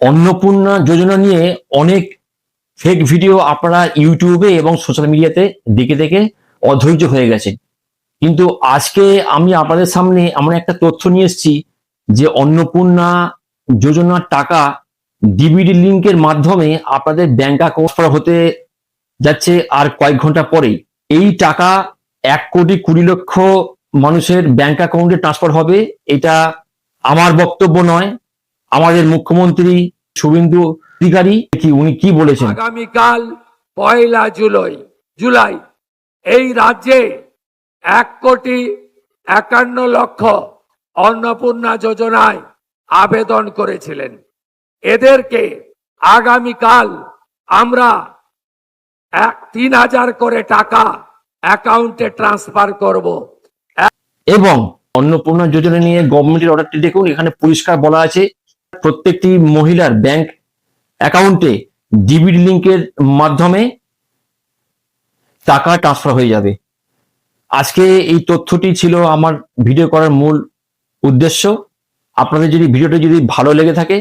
অন্নপূর্ণা যোজনা নিয়ে অনেক fake video আপনারা ইউটিউবে এবং সোশ্যাল মিডিয়াতে দেখে দেখে অধৈর্য হয়ে গেছে। কিন্তু আজকে আমি আপনাদের সামনে এমন একটা তথ্য নিয়ে এসেছি যে অন্নপূর্ণা যোজনার টাকা ডিবিডি লিঙ্কের মাধ্যমে আপনাদের ব্যাংক অ্যাকাউন্ট হতে যাচ্ছে আর কয়েক ঘন্টা পরেই। এই টাকা 1,20,00,000 মানুষের ব্যাংক অ্যাকাউন্টে ট্রান্সফার হবে। এটা আমার বক্তব্য নয়, আমাদের মুখ্যমন্ত্রী শুভেন্দু অধিকারী উনি কি বলেছেন। আগামীকাল 1 জুলাই এই রাজ্যে 1,51,00,000 অন্নপূর্ণা যোজনায় আবেদন করেছিলেন। এদেরকে আগামীকাল আমরা 3,000 করে টাকা অ্যাকাউন্টে ট্রান্সফার করব। এবং অন্নপূর্ণা যোজনা নিয়ে গভর্নমেন্টের অর্ডারটি দেখুন, এখানে পরিষ্কার বলা আছে প্রত্যেকটি মহিলার ব্যাংক অ্যাকাউন্টে ডিবিডি লিঙ্কের মাধ্যমে টাকা ট্রান্সফার হয়ে যাবে। আজকে এই তথ্যটি ছিল আমার ভিডিও করার মূল উদ্দেশ্য। আপনাদের যদি ভিডিওটি যদি ভালো লেগে থাকে